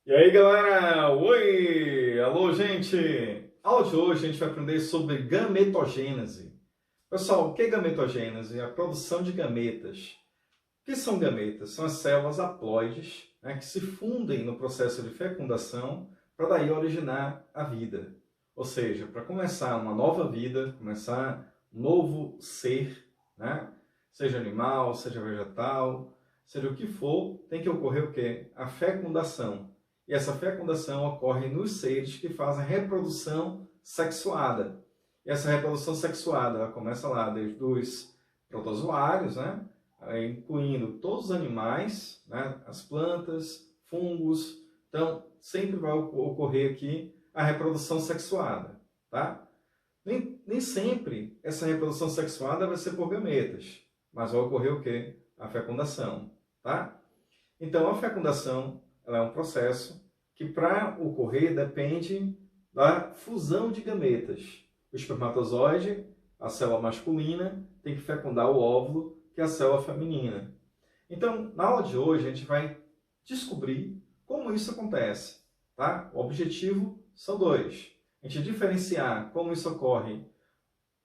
E aí, galera? Oi! Alô, gente! A aula de hoje a gente vai aprender sobre gametogênese. Pessoal, o que é gametogênese? É a produção de gametas. O que são gametas? São as células haploides, né, que se fundem no processo de fecundação para daí originar a vida. Ou seja, para começar uma nova vida, começar um novo ser, né, seja animal, seja vegetal, seja o que for, tem que ocorrer o quê? A fecundação. E essa fecundação ocorre nos seres que fazem reprodução sexuada. E essa reprodução sexuada ela começa lá desde os protozoários, né? Incluindo todos os animais, né? As plantas, fungos. Então, sempre vai ocorrer aqui a reprodução sexuada. Tá? Nem sempre essa reprodução sexuada vai ser por gametas, mas vai ocorrer o quê? A fecundação. Tá? Então, a fecundação ela é um processo que, para ocorrer, depende da fusão de gametas. O espermatozoide, a célula masculina, tem que fecundar o óvulo, que é a célula feminina. Então, na aula de hoje, a gente vai descobrir como isso acontece. Tá? O objetivo são dois. A gente diferenciar como isso ocorre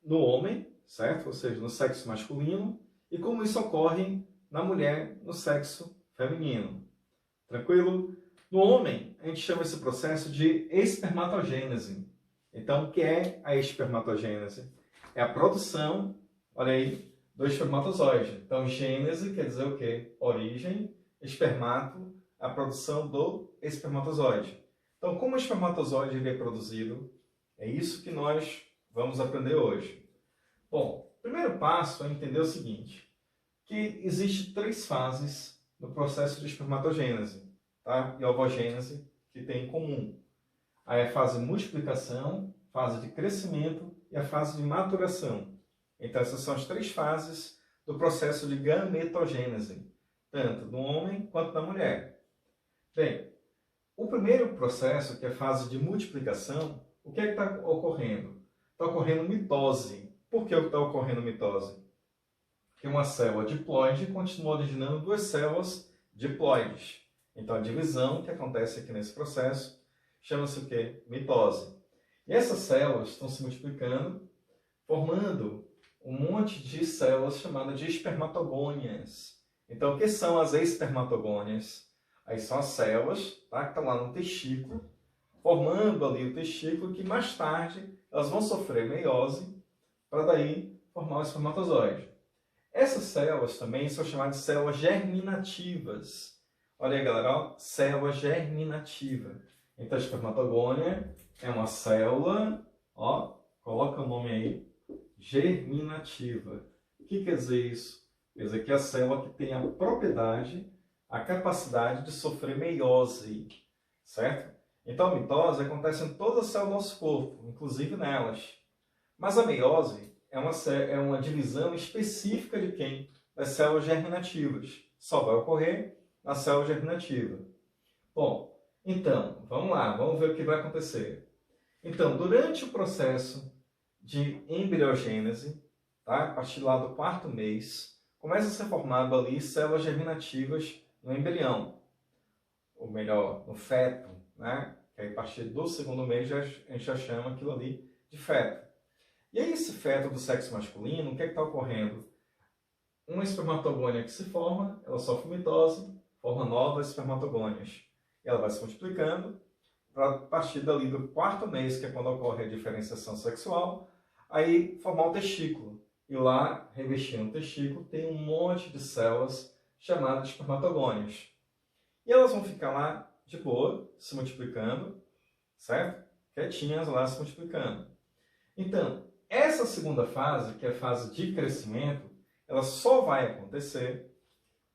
no homem, certo? Ou seja, no sexo masculino, e como isso ocorre na mulher, no sexo feminino. Tranquilo? No homem, a gente chama esse processo de espermatogênese. Então, o que é a espermatogênese? É a produção, olha aí, do espermatozoide. Então, gênese quer dizer o quê? Origem, espermato, a produção do espermatozoide. Então, como o espermatozoide é produzido? É isso que nós vamos aprender hoje. Bom, o primeiro passo é entender o seguinte, que existe 3 fases no processo de espermatogênese, tá? E ovogênese, que tem em comum. Aí a fase de multiplicação, fase de crescimento e a fase de maturação. Então essas são as 3 fases do processo de gametogênese, tanto no homem quanto na mulher. Bem, o primeiro processo, que é a fase de multiplicação, o que é que está ocorrendo? Está ocorrendo mitose. Por que está ocorrendo mitose? Porque uma célula diploide continua originando 2 células diploides. Então, a divisão que acontece aqui nesse processo chama-se o quê? Mitose. E essas células estão se multiplicando, formando um monte de células chamadas de espermatogônias. Então, o que são as espermatogônias? Aí são as células, tá, que estão lá no testículo, formando ali o testículo, que mais tarde elas vão sofrer meiose para daí formar o espermatozoide. Essas células também são chamadas de células germinativas. Olha aí, galera, ó, célula germinativa. Então, a espermatogônia é uma célula, ó, coloca o nome aí, germinativa. O que quer dizer isso? Quer dizer que é a célula que tem a propriedade, a capacidade de sofrer meiose, certo? Então, a mitose acontece em toda a célula do nosso corpo, inclusive nelas. Mas a meiose é uma divisão específica de quem? Das células germinativas. Só vai ocorrer na célula germinativa. Bom, então, vamos lá, vamos ver o que vai acontecer. Então, durante o processo de embriogênese, tá? A partir lá do 4º mês, começa a ser formado ali células germinativas no embrião, ou melhor, no feto, né? Que aí, a partir do 2º mês a gente já chama aquilo ali de feto. E aí esse feto do sexo masculino, o que é que está ocorrendo? Uma espermatogônia que se forma, ela sofre mitose, forma novas espermatogônias. E ela vai se multiplicando, para a partir dali do 4º mês, que é quando ocorre a diferenciação sexual, aí formar o testículo. E lá, revestindo o testículo, tem um monte de células chamadas de espermatogônias. E elas vão ficar lá de boa, se multiplicando, certo? Quietinhas lá se multiplicando. Então, essa segunda fase, que é a fase de crescimento, ela só vai acontecer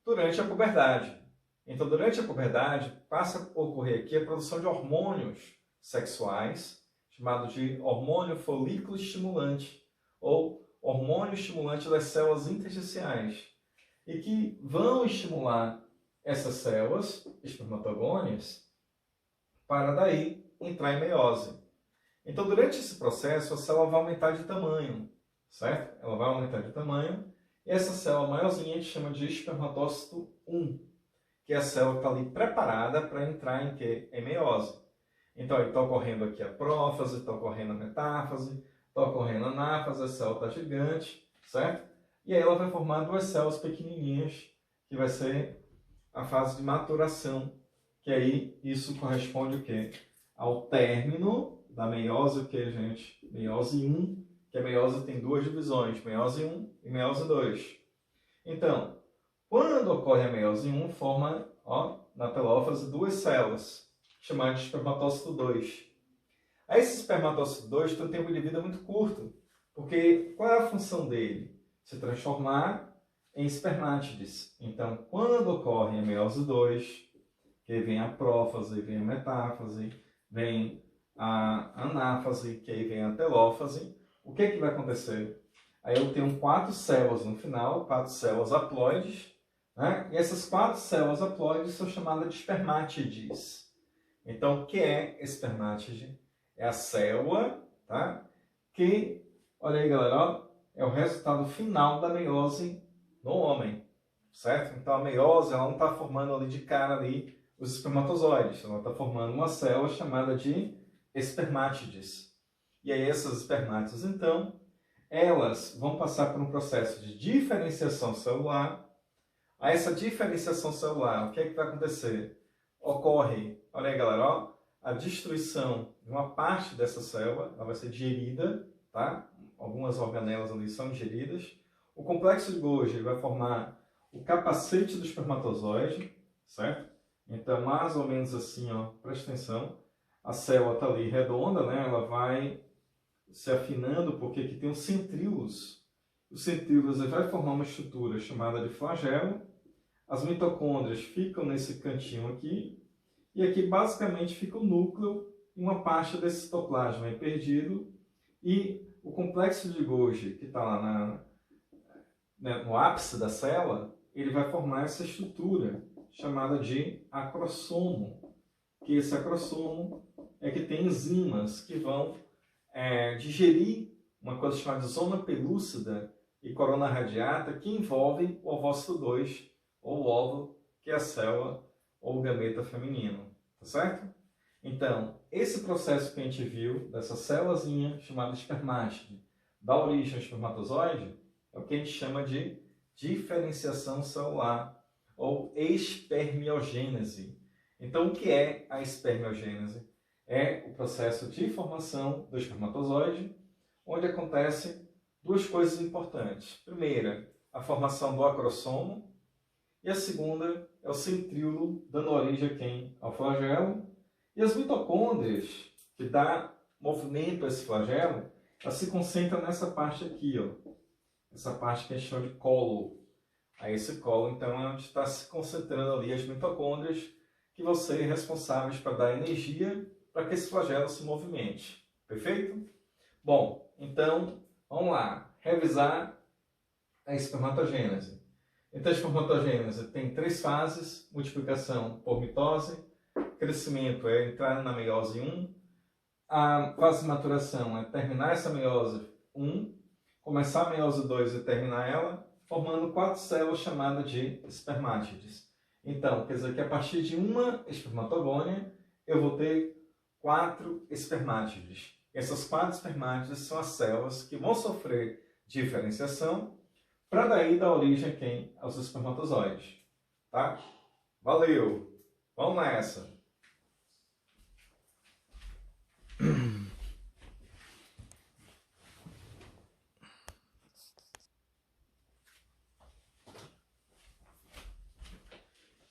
durante a puberdade. Então, durante a puberdade, passa a ocorrer aqui a produção de hormônios sexuais, chamado de hormônio folículo estimulante, ou hormônio estimulante das células intersticiais, e que vão estimular essas células, espermatogônias, para daí entrar em meiose. Então, durante esse processo, a célula vai aumentar de tamanho, certo? Ela vai aumentar de tamanho, e essa célula maiorzinha a gente chama de espermatócito 1. que a célula está ali preparada para entrar em quê? Em meiose. Então, está ocorrendo aqui a prófase, está ocorrendo a metáfase, está ocorrendo a anáfase, a célula está gigante, certo? E aí ela vai formar duas células pequenininhas, que vai ser a fase de maturação, que aí isso corresponde o quê? Ao término da meiose, o que, gente? Meiose 1, que a meiose tem duas divisões, meiose 1 e meiose 2. Então, quando ocorre a meiose 1, forma, na telófase, duas células, chamadas de espermatócito 2. Aí esse espermatócito 2 tem um tempo de vida muito curto, porque qual é a função dele? Se transformar em espermátides. Então, quando ocorre a meiose 2, que vem a prófase, vem a metáfase, vem a anáfase, que aí vem a telófase, o que é que vai acontecer? Aí eu tenho 4 células no final, 4 células haploides, né? E essas 4 células haploides são chamadas de espermátides. Então, o que é espermátide? É a célula, tá? Que, olha aí, galera, é o resultado final da meiose no homem, certo? Então, a meiose, ela não está formando ali de cara ali os espermatozoides, ela está formando uma célula chamada de espermátides. E aí, essas espermátides, então, elas vão passar por um processo de diferenciação celular. A essa diferenciação celular, o que é que vai acontecer? Ocorre, olha aí, galera, a destruição de uma parte dessa célula, ela vai ser digerida, tá? Algumas organelas ali são digeridas. O complexo de Golgi vai formar o capacete do espermatozoide, certo? Então, mais ou menos assim, presta atenção. A célula está ali redonda, né? Ela vai se afinando porque aqui tem os centríolos. Os centríolos vai formar uma estrutura chamada de flagelo. As mitocôndrias ficam nesse cantinho aqui. E aqui basicamente fica o núcleo e uma parte desse citoplasma é perdido. E o complexo de Golgi, que está lá no ápice da célula, ele vai formar essa estrutura chamada de acrossomo. Que esse acrossomo é que tem enzimas que vão digerir uma coisa chamada de zona pelúcida e corona radiata, que envolve o ovócito 2, ou o óvulo, que é a célula ou o gameta feminino, tá certo? Então, esse processo que a gente viu, dessa célulazinha chamada espermátide, da origem ao espermatozoide, é o que a gente chama de diferenciação celular, ou espermiogênese. Então, o que é a espermiogênese? É o processo de formação do espermatozoide, onde acontecem duas coisas importantes. Primeira, a formação do acrossomo, e a segunda é o centríolo, dando origem a quem? Ao flagelo. E as mitocôndrias, que dá movimento a esse flagelo, elas se concentram nessa parte aqui, essa parte que a gente chama de colo. Aí esse colo, então, é onde está se concentrando ali as mitocôndrias, que vão ser responsáveis para dar energia para que esse flagelo se movimente. Perfeito? Bom, então, vamos lá. Revisar a espermatogênese. Então, a espermatogênese tem 3 fases: multiplicação por mitose, crescimento é entrar na meiose 1, a fase de maturação é terminar essa meiose 1, começar a meiose 2 e terminar ela, formando 4 células chamadas de espermátides. Então, quer dizer que a partir de uma espermatogônia, eu vou ter 4 espermátides. Essas 4 espermátides são as células que vão sofrer diferenciação para daí dar origem a quem? Aos espermatozoides. Tá? Valeu! Vamos nessa!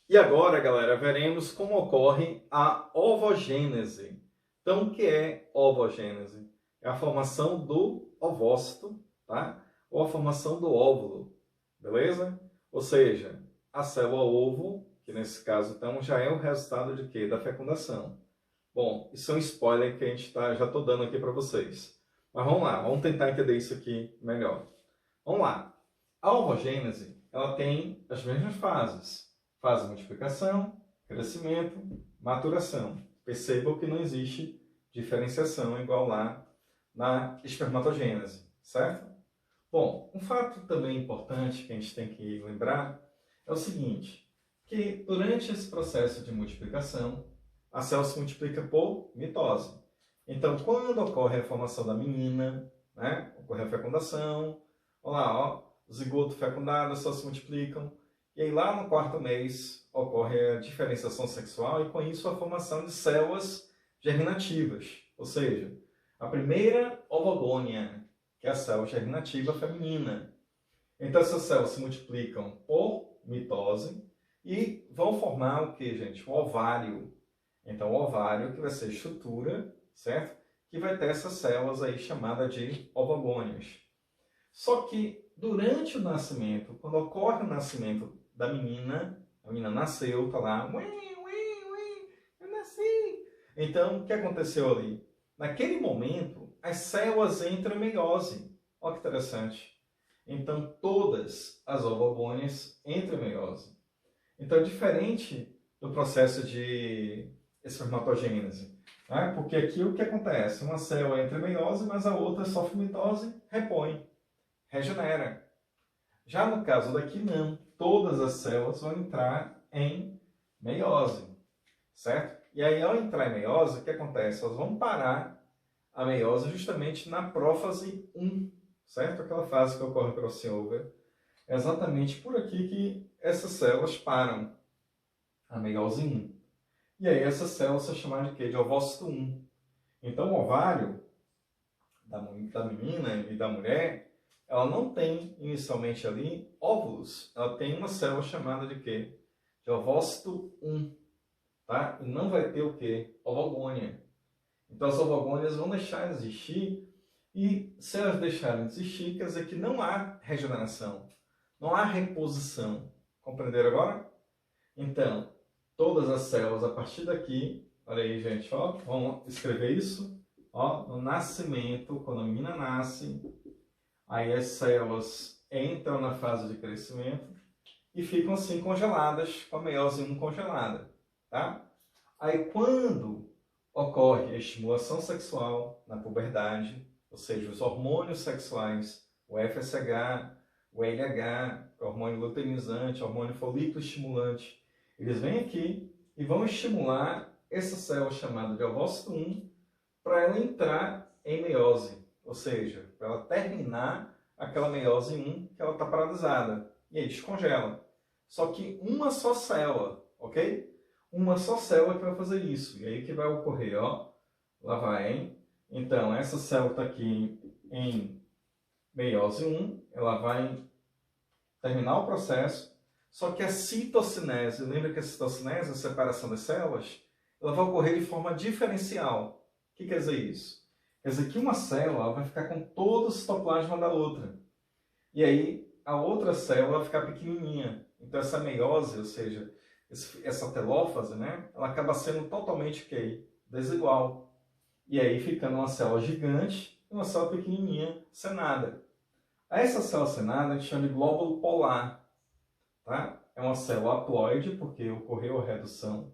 E agora, galera, veremos como ocorre a ovogênese. Então, o que é ovogênese? É a formação do ovócito, tá? Ou a formação do óvulo, beleza? Ou seja, a célula ovo, que nesse caso, então, já é o resultado de quê? Da fecundação. Bom, isso é um spoiler que a gente já estou dando aqui para vocês. Mas vamos lá, vamos tentar entender isso aqui melhor. Vamos lá. A ovogênese, ela tem as mesmas fases. Fase de multiplicação, crescimento, maturação. Percebam que não existe diferenciação igual lá na espermatogênese, certo? Bom, um fato também importante que a gente tem que lembrar é o seguinte, que durante esse processo de multiplicação, a célula se multiplica por mitose. Então, quando ocorre a formação da menina, né, ocorre a fecundação, olha lá, ó, o zigoto fecundado, as células se multiplicam, e aí lá no quarto mês ocorre a diferenciação sexual e com isso a formação de células germinativas, ou seja, a primeira ovogônia, que é a célula germinativa feminina. Então essas células se multiplicam por mitose e vão formar o que, gente? O ovário. Então o ovário que vai ser estrutura, certo? Que vai ter essas células aí chamadas de ovogônios. Só que durante o nascimento, quando ocorre o nascimento da menina, a menina nasceu, tá lá, eu nasci. Então, o que aconteceu ali? Naquele momento, as células entram em meiose. Olha que interessante. Então, todas as ovogônias entram em meiose. Então, é diferente do processo de espermatogênese. Né? Porque aqui o que acontece? Uma célula entra em meiose, mas a outra sofre mitose, repõe, regenera. Já no caso daqui, não. Todas as células vão entrar em meiose, certo? E aí, ao entrar em meiose, o que acontece? Elas vão parar a meiose justamente na prófase 1, certo? Aquela fase que ocorre crossover. É exatamente por aqui que essas células param, a meiose 1. E aí, essas células são chamadas de quê? De ovócito 1. Então, o ovário da menina e da mulher, ela não tem inicialmente ali óvulos, ela tem uma célula chamada de quê? De ovócito 1, tá? E não vai ter o quê? Ovogônia. Então as ovogônias vão deixar de existir e se elas deixarem de existir, quer dizer que não há regeneração, não há reposição. Compreenderam agora? Então, todas as células a partir daqui, olha aí gente, ó, vamos escrever isso, ó, no nascimento, quando a menina nasce, aí as células entram na fase de crescimento e ficam assim congeladas, com a meiose 1 congelada, tá? Aí quando ocorre a estimulação sexual na puberdade, ou seja, os hormônios sexuais, o FSH, o LH, o hormônio luteinizante, o hormônio folículo estimulante, eles vêm aqui e vão estimular essa célula chamada de ovócito 1 para ela entrar em meiose. Ou seja, para ela terminar aquela meiose 1 que ela está paralisada. E aí descongela. Só que uma só célula, ok? Uma só célula que vai fazer isso. E aí que vai ocorrer, ó. Lá vai, hein? Então, essa célula está aqui em meiose 1. Ela vai terminar o processo. Só que a citocinese, lembra que a citocinese, a separação das células, ela vai ocorrer de forma diferencial. O que quer dizer isso? Quer dizer que uma célula vai ficar com todo o citoplasma da outra. E aí, a outra célula vai ficar pequenininha. Então, essa meiose, ou seja, essa telófase, né, ela acaba sendo totalmente desigual. E aí, ficando uma célula gigante e uma célula pequenininha, sem nada. A essa célula sem nada a gente chama de glóbulo polar. Tá? É uma célula haploide, porque ocorreu a redução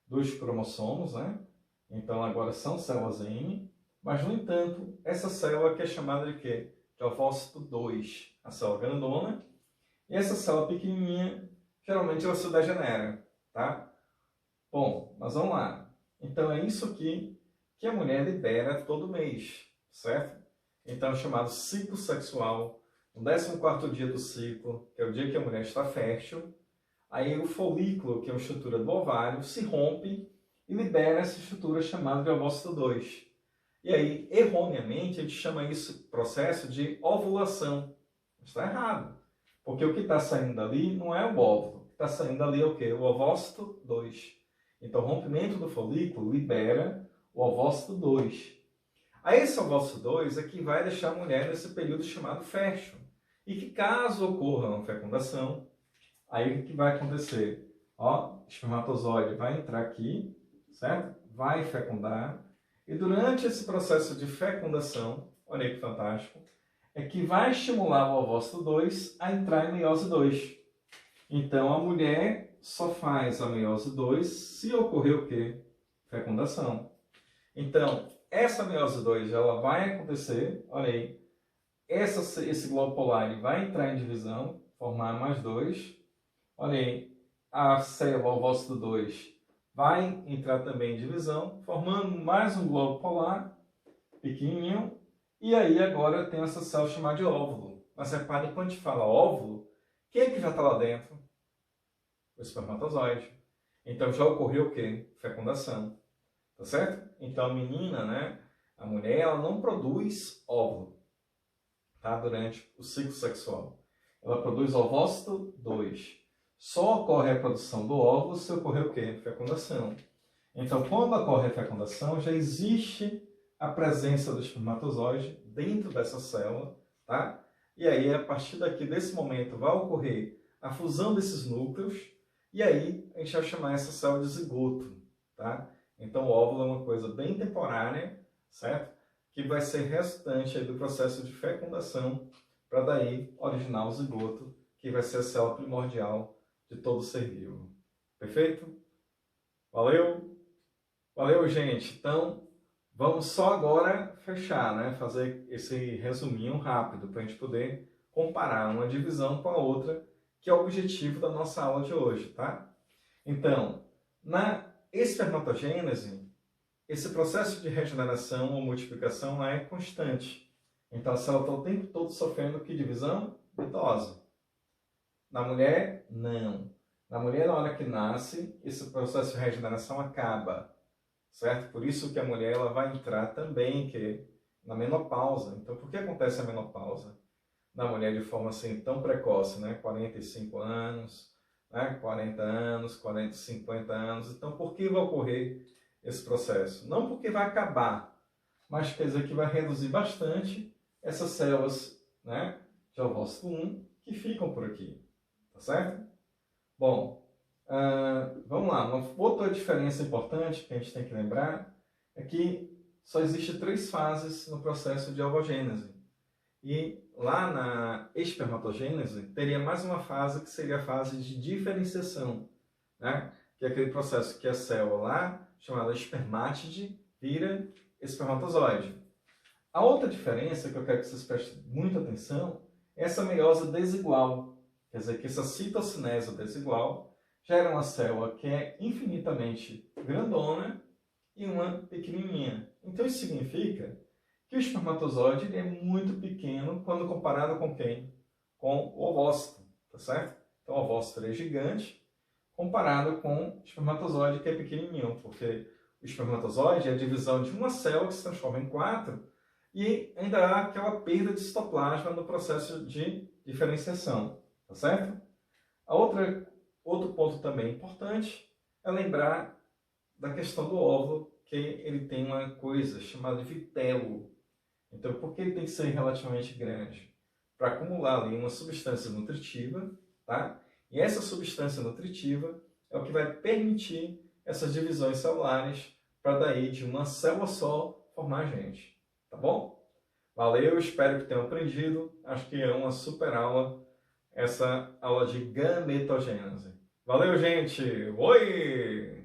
dos cromossomos, né? Então, agora são células M. Mas, no entanto, essa célula que é chamada de quê? De ovócito 2, a célula grandona. E essa célula pequenininha, geralmente ela se degenera, tá? Bom, mas vamos lá. Então, é isso aqui que a mulher libera todo mês, certo? Então, é chamado ciclo sexual. No 14º dia do ciclo, que é o dia que a mulher está fértil, aí o folículo, que é a estrutura do ovário, se rompe e libera essa estrutura chamada de ovócito 2. E aí, erroneamente, a gente chama esse processo de ovulação. Está errado. Porque o que está saindo dali não é o óvulo. O que está saindo dali é o quê? O ovócito 2. Então, o rompimento do folículo libera o ovócito 2. A esse ovócito 2 é que vai deixar a mulher nesse período chamado fértil. E que caso ocorra uma fecundação, aí o que vai acontecer? Ó, o espermatozoide vai entrar aqui, certo? Vai fecundar. E durante esse processo de fecundação, olha aí que fantástico, é que vai estimular o ovócito 2 a entrar em meiose 2. Então, a mulher só faz a meiose 2 se ocorrer o quê? Fecundação. Então, essa meiose 2 ela vai acontecer, olha aí, esse globo polar ele vai entrar em divisão, formar mais 2. Olha aí, a célula ovócito 2 vai entrar também em divisão, formando mais um globo polar, pequenininho, e aí agora eu tenho essa célula chamada de óvulo. Mas repare, quando a gente fala óvulo, quem é que já está lá dentro? O espermatozoide. Então já ocorreu o quê? Fecundação. Tá certo? Então a menina, né, a mulher, ela não produz óvulo, tá? Durante o ciclo sexual. Ela produz ovócito 2. Só ocorre a produção do óvulo se ocorrer o quê? Fecundação. Então, quando ocorre a fecundação, já existe a presença do espermatozoide dentro dessa célula, tá? E aí, a partir daqui, desse momento, vai ocorrer a fusão desses núcleos, e aí a gente vai chamar essa célula de zigoto, tá? Então, o óvulo é uma coisa bem temporária, certo? Que vai ser resultante aí do processo de fecundação, para daí originar o zigoto, que vai ser a célula primordial de todo ser vivo. Perfeito? Valeu? Valeu, gente! Então, vamos só agora fechar, né? Fazer esse resuminho rápido, para a gente poder comparar uma divisão com a outra, que é o objetivo da nossa aula de hoje, tá? Então, na espermatogênese, esse processo de regeneração ou multiplicação é constante. Então, a célula está o tempo todo sofrendo que divisão? Mitose. Na mulher, não. Na mulher, na hora que nasce, esse processo de regeneração acaba, certo? Por isso que a mulher ela vai entrar também na menopausa. Então, por que acontece a menopausa? Na mulher de forma assim tão precoce, né? 45 anos, né? 40 anos, 40, 50 anos. Então, por que vai ocorrer esse processo? Não porque vai acabar, mas quer dizer que vai reduzir bastante essas células, né, de ovócito 1 que ficam por aqui, tá certo? Bom, vamos lá. Uma outra diferença importante que a gente tem que lembrar é que só existe 3 fases no processo de ovogênese. E lá na espermatogênese teria mais uma fase que seria a fase de diferenciação, né? Que é aquele processo que a célula lá, chamada espermátide, vira espermatozoide. A outra diferença que eu quero que vocês prestem muita atenção é essa meiose desigual. Quer dizer, que essa citocinese desigual gera uma célula que é infinitamente grandona e uma pequenininha. Então isso significa que o espermatozoide ele é muito pequeno quando comparado com quem? Com o ovócito, tá certo? Então o ovócito é gigante comparado com o espermatozoide que é pequenininho, porque o espermatozoide é a divisão de uma célula que se transforma em 4 e ainda há aquela perda de citoplasma no processo de diferenciação, tá certo? Outro ponto também importante é lembrar da questão do óvulo, que ele tem uma coisa chamada de vitelo. Então, por que ele tem que ser relativamente grande? Para acumular ali uma substância nutritiva, tá? E essa substância nutritiva é o que vai permitir essas divisões celulares para daí de uma célula só formar a gente, tá bom? Valeu, espero que tenham aprendido. Acho que é uma super aula essa aula de gametogênese. Valeu, gente! Oi!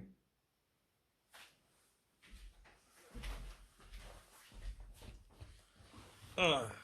Ah.